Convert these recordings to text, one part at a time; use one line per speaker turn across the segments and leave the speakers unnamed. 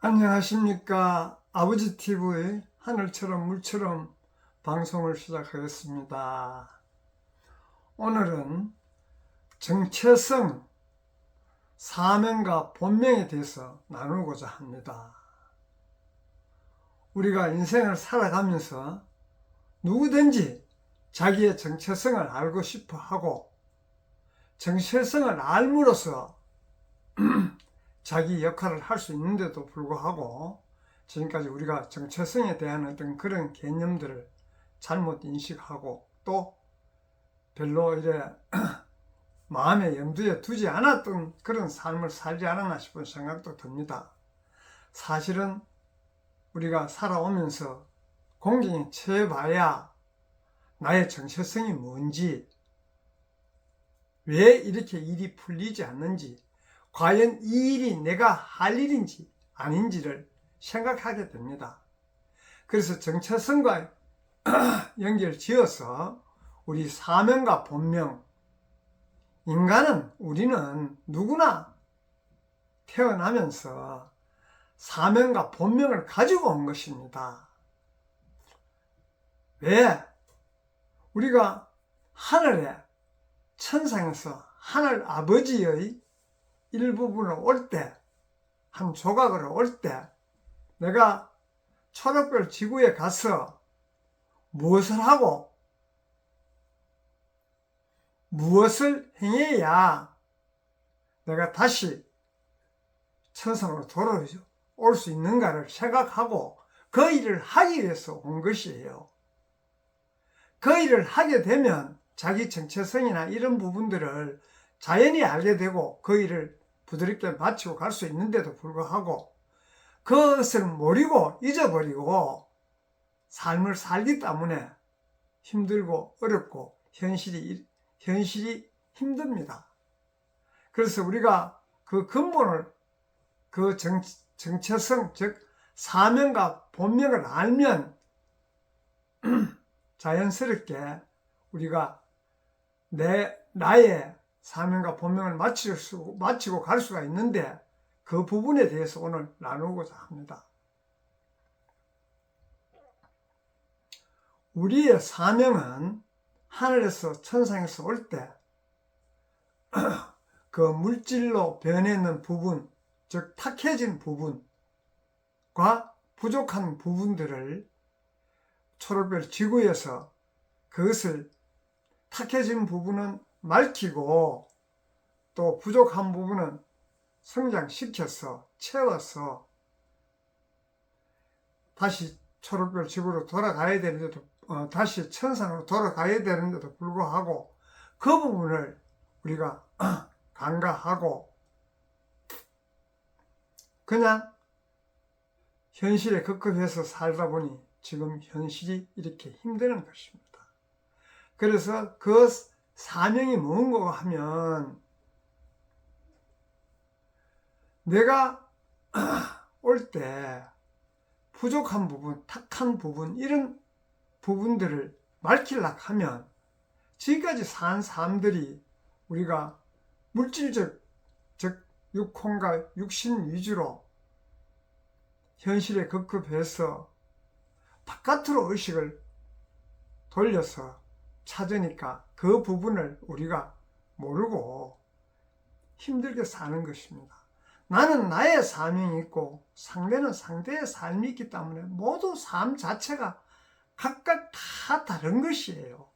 안녕하십니까. 아버지 TV의 하늘처럼 물처럼 방송을 시작하겠습니다. 오늘은 정체성, 사명과 본명에 대해서 나누고자 합니다. 우리가 인생을 살아가면서 누구든지 자기의 정체성을 알고 싶어 하고, 정체성을 알므로써 자기 역할을 할 수 있는데도 불구하고 지금까지 우리가 정체성에 대한 어떤 그런 개념들을 잘못 인식하고 또 별로 이래 마음의 염두에 두지 않았던 그런 삶을 살지 않았나 싶은 생각도 듭니다. 사실은 우리가 살아오면서 공경에 처해봐야 나의 정체성이 뭔지, 왜 이렇게 일이 풀리지 않는지, 과연 이 일이 내가 할 일인지 아닌지를 생각하게 됩니다. 그래서 정체성과 연결 지어서 우리 사명과 본명, 우리는 누구나 태어나면서 사명과 본명을 가지고 온 것입니다. 왜? 우리가 하늘에 천상에서 하늘 아버지의 일부분으로 올 때, 한 조각으로 올 때, 내가 초록별 지구에 가서 무엇을 하고 무엇을 행해야 내가 다시 천상으로 돌아올 수 있는가를 생각하고 그 일을 하기 위해서 온 것이에요. 그 일을 하게 되면 자기 정체성이나 이런 부분들을 자연히 알게 되고 그 일을 부드럽게 마치고 갈 수 있는데도 불구하고 그것을 모르고 잊어버리고 삶을 살기 때문에 힘들고 어렵고 현실이 힘듭니다. 그래서 우리가 그 근본을, 그 정체성, 즉 사명과 본명을 알면 자연스럽게 우리가 나의 사명과 본명을 마치고 갈 수가 있는데, 그 부분에 대해서 오늘 나누고자 합니다. 우리의 사명은 하늘에서 천상에서 올 때 그 물질로 변해있는 부분, 즉 탁해진 부분과 부족한 부분들을 초록별 지구에서 그것을 탁해진 부분은 맑히고 또 부족한 부분은 성장시켜서 채워서 다시 초록별 지구로 돌아가야 되는데도 다시 천상으로 돌아가야 되는데도 불구하고 그 부분을 우리가 간과하고 그냥 현실에 급급해서 살다 보니 지금 현실이 이렇게 힘드는 것입니다. 그래서 그 사명이 뭔가 하면 내가 올 때 부족한 부분, 탁한 부분, 이런 부분들을 밝히려고 하면 지금까지 산 사람들이 우리가 물질적, 즉 육혼과 육신 위주로 현실에 급급해서 바깥으로 의식을 돌려서 찾으니까 그 부분을 우리가 모르고 힘들게 사는 것입니다. 나는 나의 사명이 있고 상대는 상대의 삶이 있기 때문에 모두 삶 자체가 각각 다 다른 것이에요.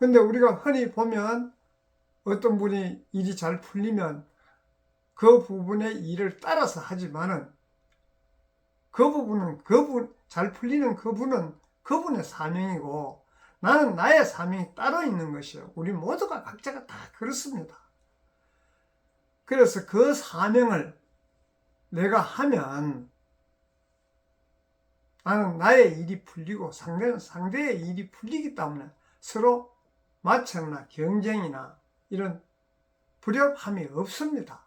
근데 우리가 흔히 보면 어떤 분이 일이 잘 풀리면 그 부분의 일을 따라서 하지만은 잘 풀리는 그분은 그분의 사명이고 나는 나의 사명이 따로 있는 것이에요. 우리 모두가 각자가 다 그렇습니다. 그래서 그 사명을 내가 하면 나는 나의 일이 풀리고 상대는 상대의 일이 풀리기 때문에 서로 마찰이나 경쟁이나 이런 불협함이 없습니다.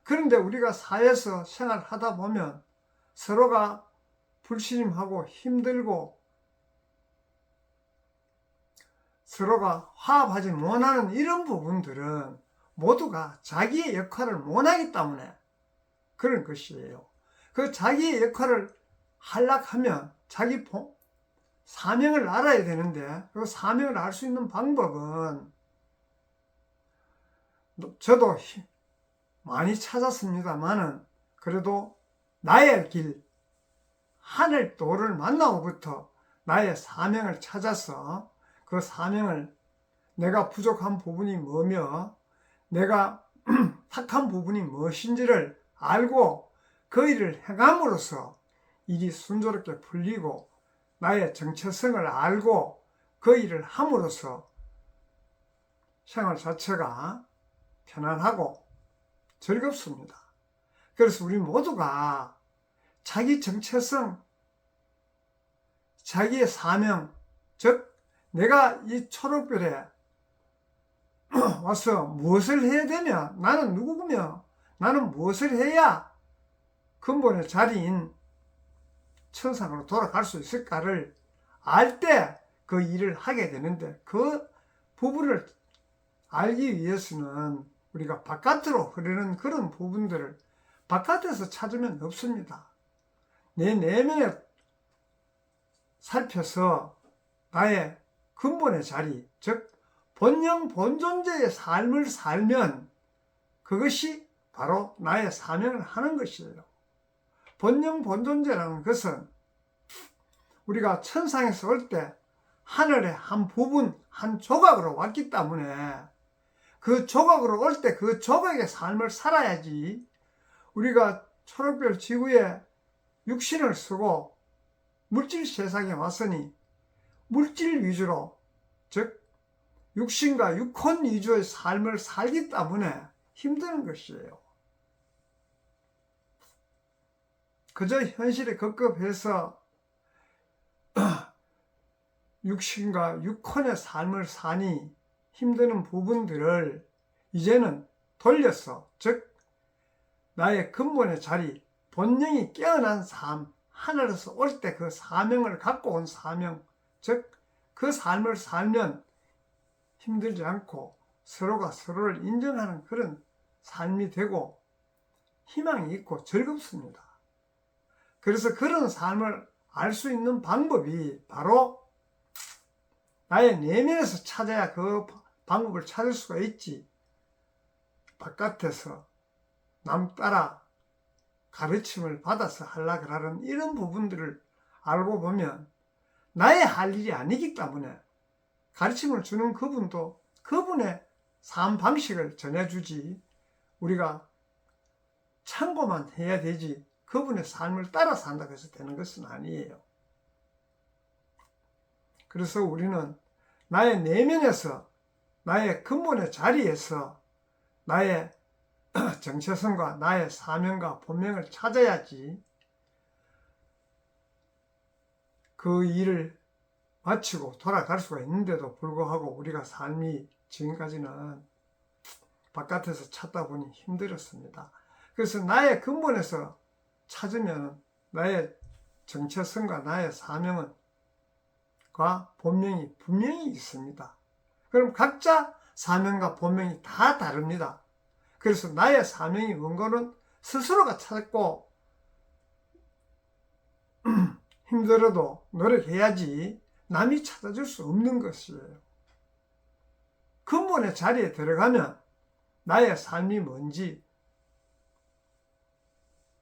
그런데 우리가 사회에서 생활하다 보면 서로가 불신임하고 힘들고 서로가 화합하지 못하는 이런 부분들은 모두가 자기의 역할을 못하기 때문에 그런 것이에요. 그 자기의 역할을 하려면 자기 사명을 알아야 되는데, 그 사명을 알 수 있는 방법은 저도 많이 찾았습니다만은 그래도 나의 길, 하늘도를 만나고부터 나의 사명을 찾아서 그 사명을 내가 부족한 부분이 뭐며 내가 탁한 부분이 무엇인지를 알고 그 일을 행함으로써 일이 순조롭게 풀리고 나의 정체성을 알고 그 일을 함으로써 생활 자체가 편안하고 즐겁습니다. 그래서 우리 모두가 자기 정체성, 자기의 사명, 즉 내가 이 초록별에 와서 무엇을 해야 되며 나는 누구며 나는 무엇을 해야 근본의 자리인 천상으로 돌아갈 수 있을까를 알 때 그 일을 하게 되는데, 그 부분을 알기 위해서는 우리가 바깥으로 흐르는 그런 부분들을 바깥에서 찾으면 없습니다. 내 내면에 살펴서 나의 근본의 자리, 즉 본영 본존재의 삶을 살면 그것이 바로 나의 사명을 하는 것이에요. 본영 본존재라는 것은 우리가 천상에서 올 때 하늘의 한 부분, 한 조각으로 왔기 때문에 그 조각으로 올 때 그 조각의 삶을 살아야지, 우리가 초록별 지구에 육신을 쓰고 물질 세상에 왔으니 물질 위주로, 즉 육신과 육혼 위주의 삶을 살기 때문에 힘든 것이에요. 그저 현실에 급급해서 육신과 육혼의 삶을 사니 힘드는 부분들을 이제는 돌려서, 즉 나의 근본의 자리, 본능이 깨어난 삶, 하늘에서 올 때 그 사명을 갖고 온 사명, 즉 그 삶을 살면 힘들지 않고 서로가 서로를 인정하는 그런 삶이 되고 희망이 있고 즐겁습니다. 그래서 그런 삶을 알 수 있는 방법이 바로 나의 내면에서 찾아야 그 방법을 찾을 수가 있지, 바깥에서 남 따라 가르침을 받아서 하려고 하는 이런 부분들을 알고 보면 나의 할 일이 아니기 때문에 가르침을 주는 그분도 그분의 삶 방식을 전해주지, 우리가 참고만 해야 되지 그분의 삶을 따라 산다고 해서 되는 것은 아니에요. 그래서 우리는 나의 내면에서, 나의 근본의 자리에서 나의 정체성과 나의 사명과 본명을 찾아야지 그 일을 마치고 돌아갈 수가 있는데도 불구하고 우리가 삶이 지금까지는 바깥에서 찾다 보니 힘들었습니다. 그래서 나의 근본에서 찾으면 나의 정체성과 나의 사명과 본명이 분명히 있습니다. 그럼 각자 사명과 본명이 다 다릅니다. 그래서 나의 사명이 뭔가는 스스로가 찾고 힘들어도 노력해야지 남이 찾아줄 수 없는 것이에요. 근본의 자리에 들어가면 나의 삶이 뭔지,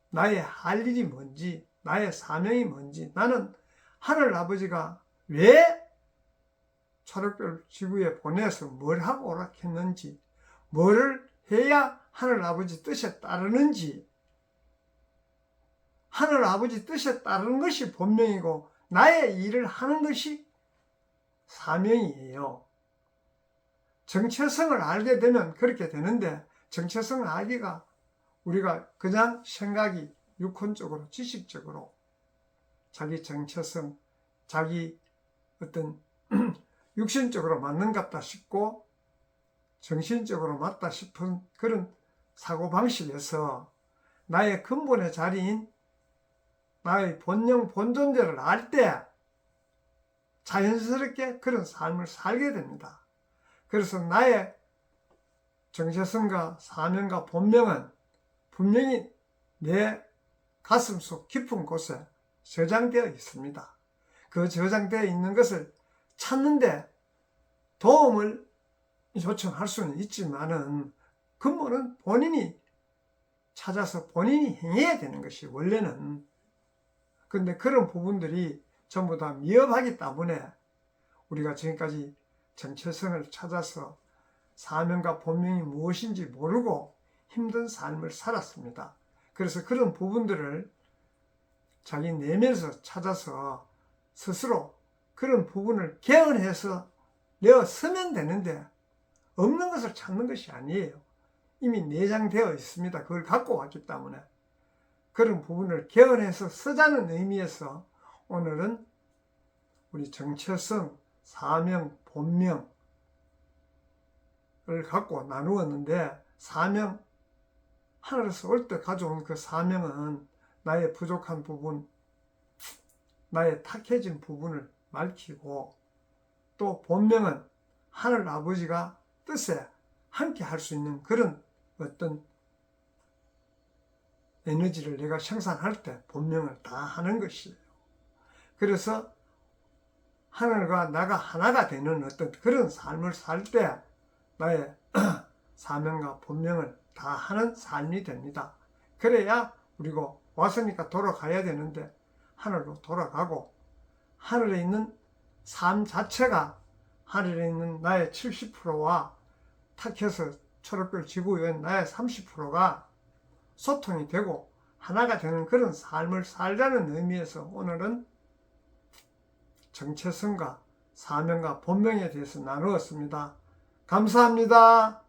나의 할 일이 뭔지, 나의 사명이 뭔지, 나는 하늘 아버지가 왜 초록별 지구에 보내서 뭘 하고 오락했는지, 뭐를 해야 하늘 아버지 뜻에 따르는지, 하늘 아버지 뜻에 따르는 것이 본명이고 나의 일을 하는 것이 사명이에요. 정체성을 알게 되면 그렇게 되는데, 정체성을 알기가 우리가 그냥 생각이 육혼적으로 지식적으로 자기 정체성, 자기 어떤 육신적으로 맞는 것 같다 싶고 정신적으로 맞다 싶은 그런 사고방식에서 나의 근본의 자리인 나의 본영 본존재를 알 때 자연스럽게 그런 삶을 살게 됩니다. 그래서 나의 정체성과 사명과 본명은 분명히 내 가슴속 깊은 곳에 저장되어 있습니다. 그 저장되어 있는 것을 찾는데 도움을 요청할 수는 있지만은 근본은 본인이 찾아서 본인이 행해야 되는 것이 원래는. 근데 그런 부분들이 전부 다 미흡하기 때문에 우리가 지금까지 정체성을 찾아서 사명과 본명이 무엇인지 모르고 힘든 삶을 살았습니다. 그래서 그런 부분들을 자기 내면에서 찾아서 스스로 그런 부분을 개헌해서 내어서면 되는데 없는 것을 찾는 것이 아니에요. 이미 내장되어 있습니다. 그걸 갖고 왔기 때문에 그런 부분을 개헌해서 쓰자는 의미에서 오늘은 우리 정체성, 사명, 본명을 갖고 나누었는데, 사명, 하늘에서 올 때 가져온 그 사명은 나의 부족한 부분, 나의 탁해진 부분을 밝히고, 또 본명은 하늘 아버지가 뜻에 함께 할 수 있는 그런 어떤 에너지를 내가 생산할 때 본명을 다 하는 것이에요. 그래서 하늘과 나가 하나가 되는 어떤 그런 삶을 살 때 나의 사명과 본명을 다 하는 삶이 됩니다. 그래야 우리가 왔으니까 돌아가야 되는데 하늘로 돌아가고, 하늘에 있는 삶 자체가 하늘에 있는 나의 70%와 탁해서 초록별 지구의 나의 30%가 소통이 되고 하나가 되는 그런 삶을 살자는 의미에서 오늘은 정체성과 사명과 본명에 대해서 나누었습니다. 감사합니다.